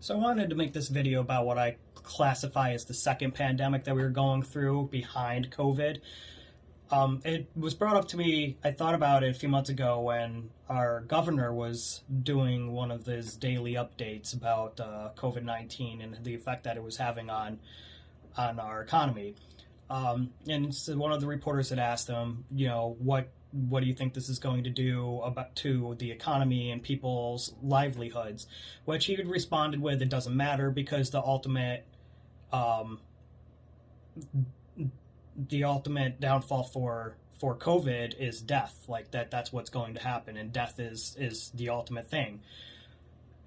So I wanted to make this video about what I classify as the second pandemic that we were going through behind COVID. It was brought up to me, I thought about it a few months ago when our governor was doing one of his daily updates about COVID-19 and the effect that it was having on our economy. And so one of the reporters had asked him, what do you think this is going to do about to the economy and people's livelihoods? Which he had responded with, "It doesn't matter because um, the ultimate downfall for COVID is death. Like that's what's going to happen, and death is the ultimate thing."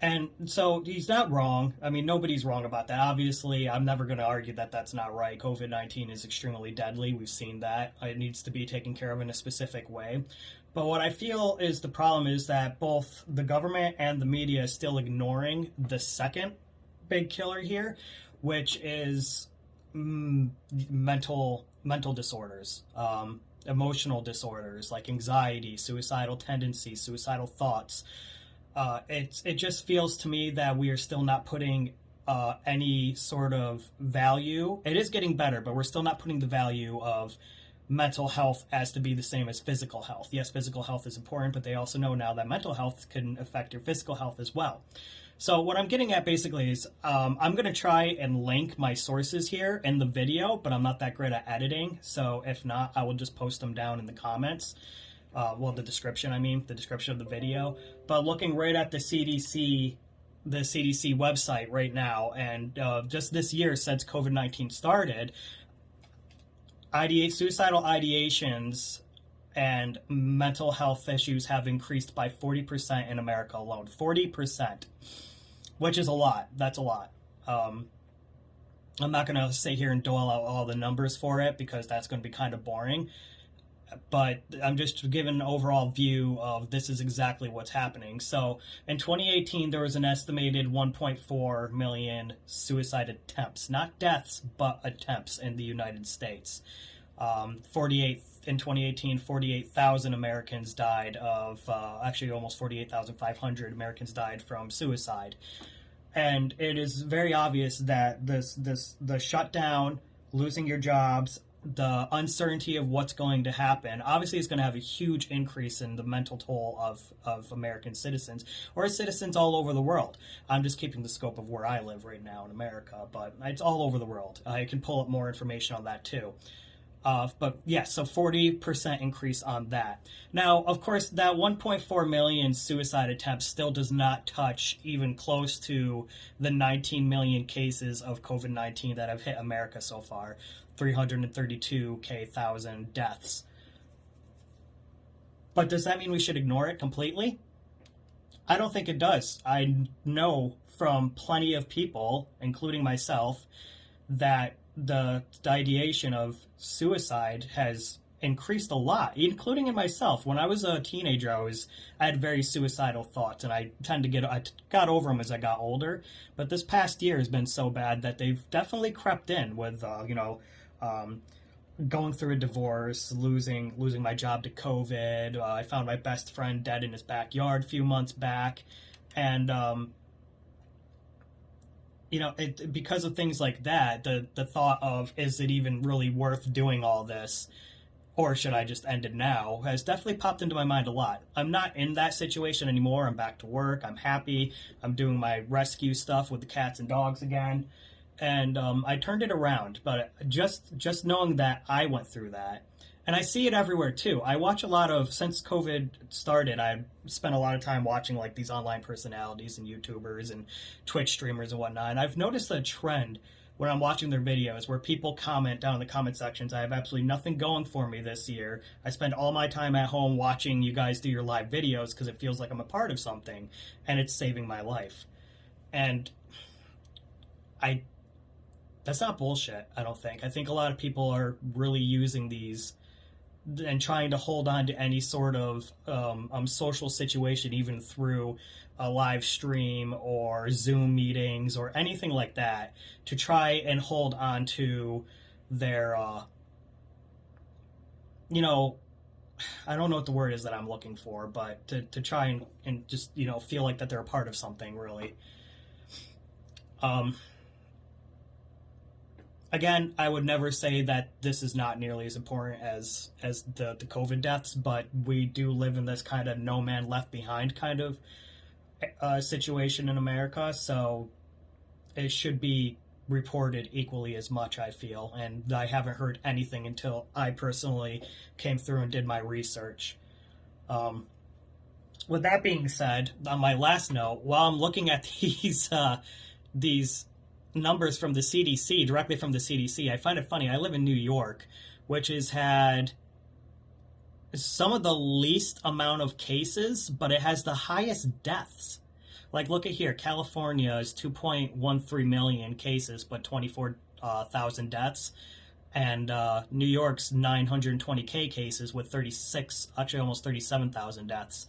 And so he's not wrong. I mean, nobody's wrong about that. Obviously, I'm never going to argue that that's not right. COVID 19 is extremely deadly. We've seen that. It needs to be taken care of in a specific way. But what I feel is the problem is that both the government and the media is still ignoring the second big killer here, which is mental disorders, emotional disorders like anxiety, suicidal tendencies, suicidal thoughts. It just feels to me that we are still not putting any sort of value. It is getting better, but we're still not putting the value of mental health as to be the same as physical health. Yes, physical health is important, but they also know now that mental health can affect your physical health as well. So what I'm getting at basically is I'm going to try and link my sources here in the video, but I'm not that great at editing. So if not, I will just post them down in the comments. The description, the description of the video. But looking right at the CDC website right now, and just this year since COVID-19 started, suicidal ideations and mental health issues have increased by 40% in America alone. 40%, which is a lot. That's a lot. I'm not going to sit here and dole out all the numbers for it because that's going to be kind of boring. But I'm just giving an overall view of this is exactly what's happening. So in 2018, there was an estimated 1.4 million suicide attempts, not deaths, but attempts in the United States. In 2018, 48,000 Americans died of, actually almost 48,500 Americans died from suicide. And it is very obvious that the shutdown, losing your jobs, the uncertainty of what's going to happen, obviously is going to have a huge increase in the mental toll of American citizens, or citizens all over the world. I'm just keeping the scope of where I live right now in America, but it's all over the world. I can pull up more information on that too. But yeah, so 40% increase on that. Now, of course, that 1.4 million suicide attempts still does not touch even close to the 19 million cases of COVID-19 that have hit America so far, 332,000 deaths. But does that mean we should ignore it completely? I don't think it does. I know from plenty of people, including myself, that the ideation of suicide has increased a lot, including in myself. When I was a teenager, I had very suicidal thoughts, and I got over them as I got older. But this past year has been so bad that they've definitely crept in with, going through a divorce, losing my job to COVID. I found my best friend dead in his backyard a few months back, and because of things like that, the thought of, is it even really worth doing all this, or should I just end it now, has definitely popped into my mind a lot. I'm not in that situation anymore. I'm back to work. I'm happy. I'm doing my rescue stuff with the cats and dogs again. And I turned it around. But just knowing that I went through that, and I see it everywhere too. I watch a lot of, since COVID started, I spent a lot of time watching like these online personalities and YouTubers and Twitch streamers and whatnot. And I've noticed a trend when I'm watching their videos where people comment down in the comment sections, "I have absolutely nothing going for me this year. I spend all my time at home watching you guys do your live videos because it feels like I'm a part of something and it's saving my life." And that's not bullshit, I don't think. I think a lot of people are really using these and trying to hold on to any sort of social situation, even through a live stream or Zoom meetings or anything like that, to try and hold on to their, I don't know what the word is that I'm looking for, but to try and just, feel like that they're a part of something, really. Um, Again, I would never say that this is not nearly as important as the COVID deaths, but we do live in this kind of no man left behind kind of situation in America, so it should be reported equally as much, I feel. And I haven't heard anything until I personally came through and did my research. Um, with that being said, on my last note, while I'm looking at these numbers from the CDC, directly from the CDC, I find it funny. I live in New York, which has had some of the least amount of cases, but it has the highest deaths. Like, look at here. California is 2.13 million cases, but 24,000 deaths. And New York's 920K cases with 36, actually almost 37,000 deaths.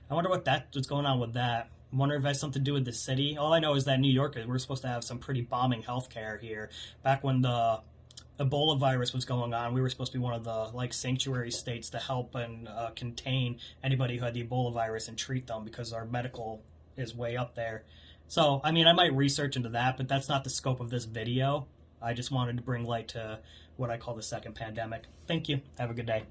I wonder what's going on with that. I wonder if it has something to do with the city. All I know is that New York, we're supposed to have some pretty bombing healthcare here. Back when the Ebola virus was going on, we were supposed to be one of the like sanctuary states to help and contain anybody who had the Ebola virus and treat them because our medical is way up there. So, I mean, I might research into that, but that's not the scope of this video. I just wanted to bring light to what I call the second pandemic. Thank you. Have a good day.